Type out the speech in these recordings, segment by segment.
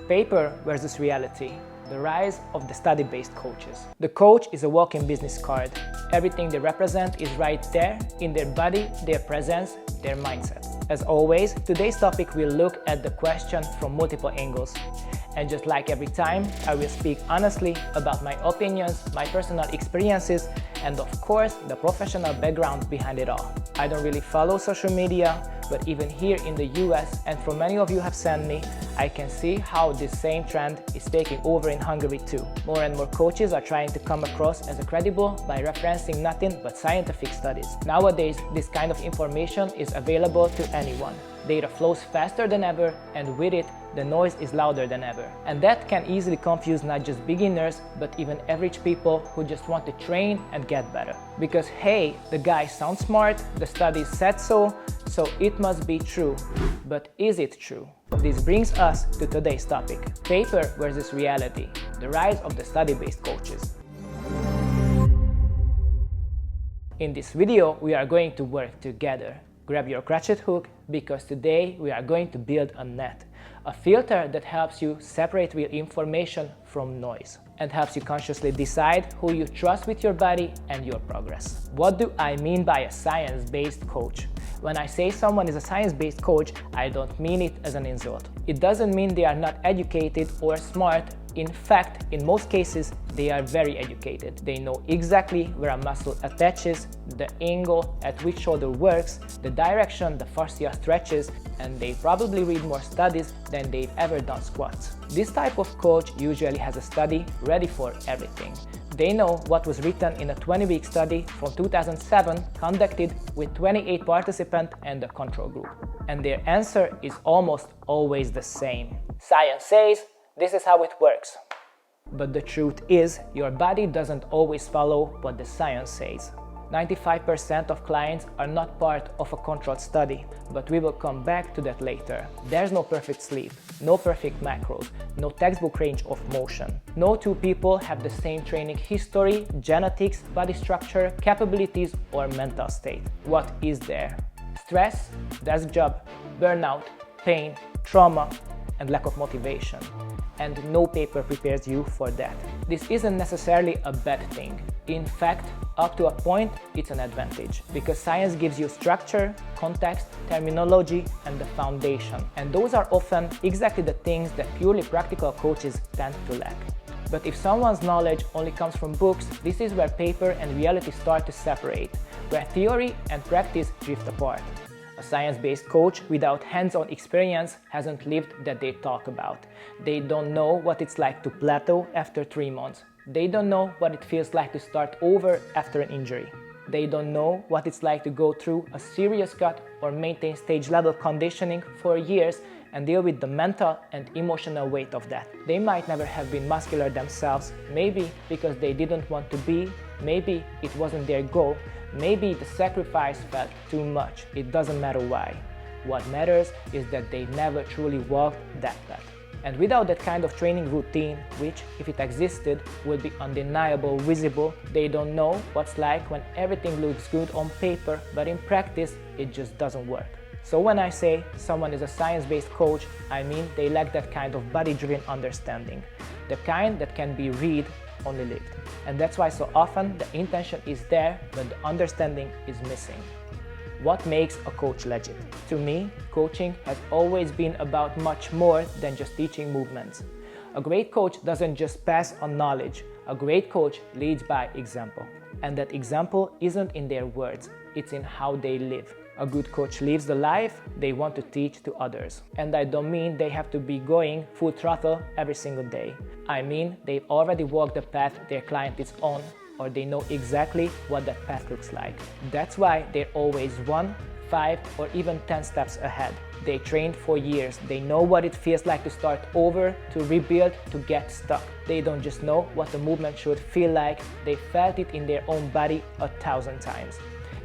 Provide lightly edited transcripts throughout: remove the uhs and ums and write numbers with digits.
Paper versus reality. The rise of the study-based coaches. The coach is a walking business card. Everything they represent is right there in their body, their presence, their mindset. As always, today's topic will look at the question from multiple angles. And just like every time, I will speak honestly about my opinions, my personal experiences, and of course, the professional background behind it all. I don't really follow social media, but even here in the US, and from many of you have sent me, I can see how this same trend is taking over in Hungary too. More and more coaches are trying to come across as credible by referencing nothing but scientific studies. Nowadays, this kind of information is available to anyone. Data flows faster than ever, and with it, the noise is louder than ever. And that can easily confuse not just beginners, but even average people who just want to train and get better. Because hey, the guy sounds smart, the study said so, so it must be true. But is it true? This brings us to today's topic, paper versus reality, the rise of the study-based coaches. In this video, we are going to work together. Grab your crochet hook, because today we are going to build a net, a filter that helps you separate real information from noise and helps you consciously decide who you trust with your body and your progress. What do I mean by a science-based coach? When I say someone is a science-based coach, I don't mean it as an insult. It doesn't mean they are not educated or smart. In fact, in most cases, they are very educated. They know exactly where a muscle attaches, the angle at which shoulder works, the direction the fascia stretches, and they probably read more studies than they've ever done squats. This type of coach usually has a study ready for everything. They know what was written in a 20-week study from 2007 conducted with 28 participants and a control group. And their answer is almost always the same. Science says, this is how it works. But the truth is, your body doesn't always follow what the science says. 95% of clients are not part of a controlled study, but we will come back to that later. There's no perfect sleep, no perfect macros, no textbook range of motion. No two people have the same training history, genetics, body structure, capabilities, or mental state. What is there? Stress, desk job, burnout, pain, trauma, and lack of motivation. And no paper prepares you for that. This isn't necessarily a bad thing. In fact, up to a point, it's an advantage, because science gives you structure, context, terminology, and the foundation. And those are often exactly the things that purely practical coaches tend to lack. But if someone's knowledge only comes from books, this is where paper and reality start to separate, where theory and practice drift apart. A science-based coach without hands-on experience hasn't lived that they talk about. They don't know what it's like to plateau after 3 months. They don't know what it feels like to start over after an injury. They don't know what it's like to go through a serious cut or maintain stage-level conditioning for years and deal with the mental and emotional weight of that. They might never have been muscular themselves, maybe because they didn't want to be, maybe it wasn't their goal, maybe the sacrifice felt too much. It doesn't matter why. What matters is that they never truly walked that path. And without that kind of training routine, which, if it existed, would be undeniable, visible, they don't know what's like when everything looks good on paper, but in practice, it just doesn't work. So when I say someone is a science-based coach, I mean they lack that kind of body-driven understanding, the kind that can be read, only lived. And that's why so often the intention is there, but the understanding is missing. What makes a coach legit? To me, coaching has always been about much more than just teaching movements. A great coach doesn't just pass on knowledge. A great coach leads by example. And that example isn't in their words, it's in how they live. A good coach lives the life they want to teach to others. And I don't mean they have to be going full throttle every single day. I mean they've already walked the path their client is on, or they know exactly what that path looks like. That's why they're always 1, 5, or even 10 steps ahead. They trained for years. They know what it feels like to start over, to rebuild, to get stuck. They don't just know what the movement should feel like, they felt it in their own body 1,000 times.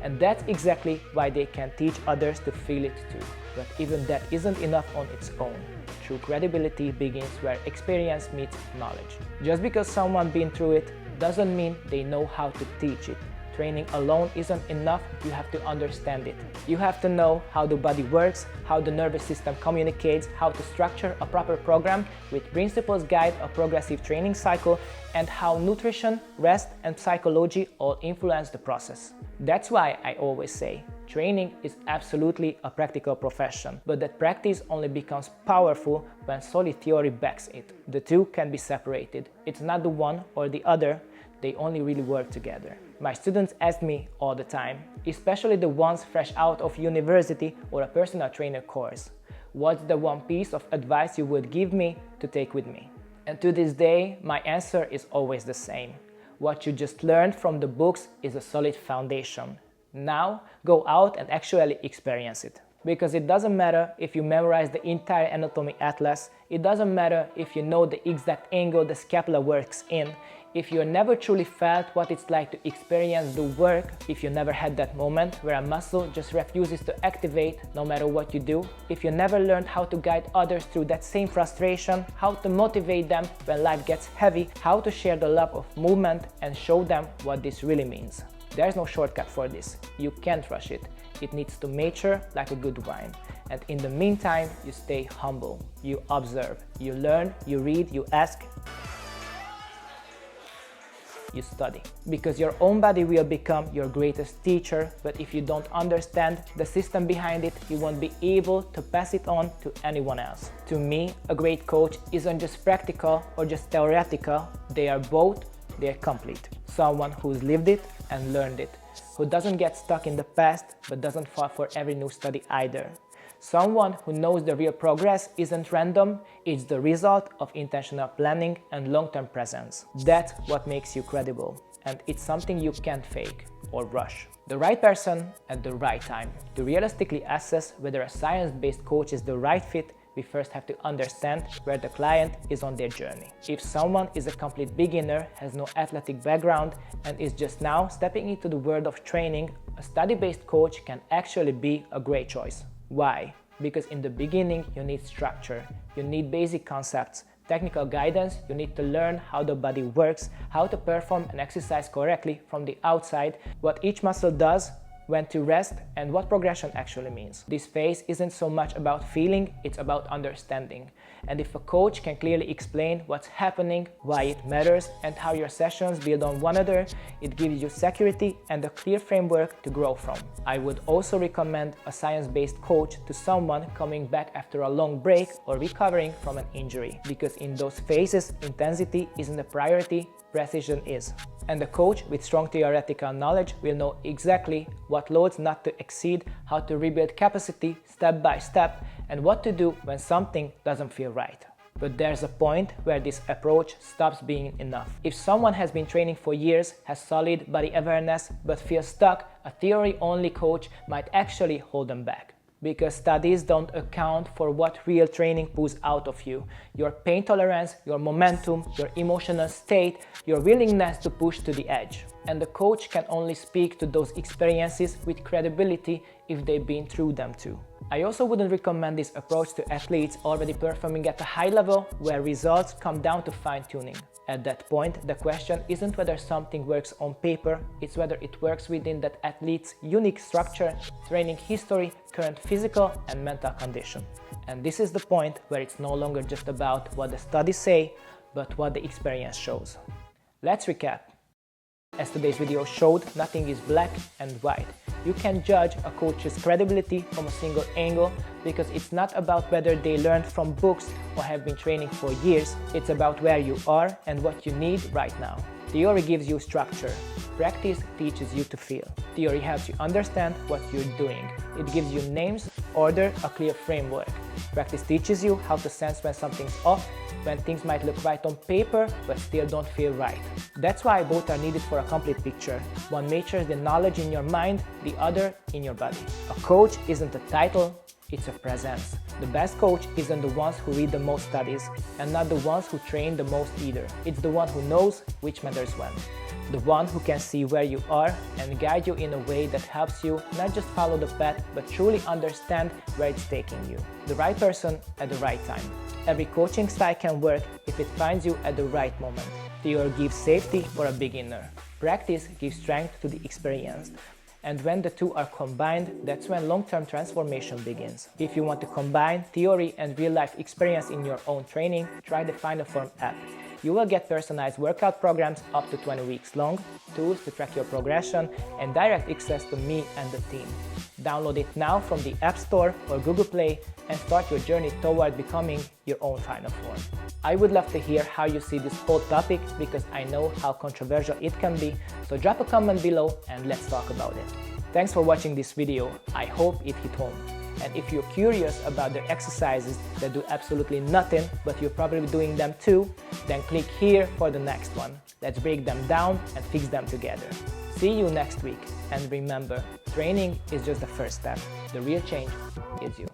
And that's exactly why they can teach others to feel it too. But even that isn't enough on its own. True credibility begins where experience meets knowledge. Just because someone's been through it doesn't mean they know how to teach it. Training alone isn't enough, you have to understand it. You have to know how the body works, how the nervous system communicates, how to structure a proper program with principles guide a progressive training cycle, and how nutrition, rest, and psychology all influence the process. That's why I always say, training is absolutely a practical profession, but that practice only becomes powerful when solid theory backs it. The two can be separated. It's not the one or the other, they only really work together. My students ask me all the time, especially the ones fresh out of university or a personal trainer course, what's the one piece of advice you would give me to take with me? And to this day, my answer is always the same. What you just learned from the books is a solid foundation. Now, go out and actually experience it. Because it doesn't matter if you memorize the entire anatomy atlas, it doesn't matter if you know the exact angle the scapula works in, if you never truly felt what it's like to experience the work, if you never had that moment where a muscle just refuses to activate no matter what you do, if you never learned how to guide others through that same frustration, how to motivate them when life gets heavy, how to share the love of movement and show them what this really means. There's no shortcut for this. You can't rush it. It needs to mature like a good wine. And in the meantime, you stay humble. You observe, you learn, you read, you ask, you study. Because your own body will become your greatest teacher, but if you don't understand the system behind it, you won't be able to pass it on to anyone else. To me, a great coach isn't just practical or just theoretical, they are both, they are complete. Someone who's lived it and learned it, who doesn't get stuck in the past but doesn't fall for every new study either. Someone who knows the real progress isn't random, it's the result of intentional planning and long-term presence. That's what makes you credible, and it's something you can't fake or rush. The right person at the right time. To realistically assess whether a science-based coach is the right fit, we first have to understand where the client is on their journey. If someone is a complete beginner, has no athletic background, and is just now stepping into the world of training, a study-based coach can actually be a great choice. Why? Because in the beginning you need structure, you need basic concepts, technical guidance, you need to learn how the body works, how to perform an exercise correctly from the outside, what each muscle does, when to rest, and what progression actually means. This phase isn't so much about feeling, it's about understanding. And if a coach can clearly explain what's happening, why it matters, and how your sessions build on one another, it gives you security and a clear framework to grow from. I would also recommend a science-based coach to someone coming back after a long break or recovering from an injury, because in those phases, intensity isn't a priority, precision is. And a coach with strong theoretical knowledge will know exactly what loads not to exceed, how to rebuild capacity step by step, and what to do when something doesn't feel right. But there's a point where this approach stops being enough. If someone has been training for years, has solid body awareness, but feels stuck, a theory-only coach might actually hold them back. Because studies don't account for what real training pulls out of you. Your pain tolerance, your momentum, your emotional state, your willingness to push to the edge. And the coach can only speak to those experiences with credibility if they've been through them too. I also wouldn't recommend this approach to athletes already performing at a high level where results come down to fine-tuning. At that point, the question isn't whether something works on paper, it's whether it works within that athlete's unique structure, training history, current physical and mental condition. And this is the point where it's no longer just about what the studies say, but what the experience shows. Let's recap. As today's video showed, nothing is black and white. You can judge a coach's credibility from a single angle because it's not about whether they learned from books or have been training for years. It's about where you are and what you need right now. Theory gives you structure. Practice teaches you to feel. Theory helps you understand what you're doing. It gives you names, order, a clear framework. Practice teaches you how to sense when something's off, when things might look right on paper but still don't feel right. That's why both are needed for a complete picture. One matures the knowledge in your mind, the other in your body. A coach isn't a title, it's a presence. The best coach isn't the ones who read the most studies and not the ones who train the most either. It's the one who knows which matters when. The one who can see where you are and guide you in a way that helps you not just follow the path but truly understand where it's taking you. The right person at the right time. Every coaching style can work if it finds you at the right moment. Theory gives safety for a beginner. Practice gives strength to the experienced. And when the two are combined, that's when long-term transformation begins. If you want to combine theory and real-life experience in your own training, try the Find a Form app. You will get personalized workout programs up to 20 weeks long, tools to track your progression, and direct access to me and the team. Download it now from the App Store or Google Play and start your journey toward becoming your own Find a Form. I would love to hear how you see this whole topic because I know how controversial it can be, so drop a comment below and let's talk about it. Thanks for watching this video. I hope it hit home. And if you're curious about the exercises that do absolutely nothing, but you're probably doing them too, then click here for the next one. Let's break them down and fix them together. See you next week. And remember, training is just the first step. The real change is you.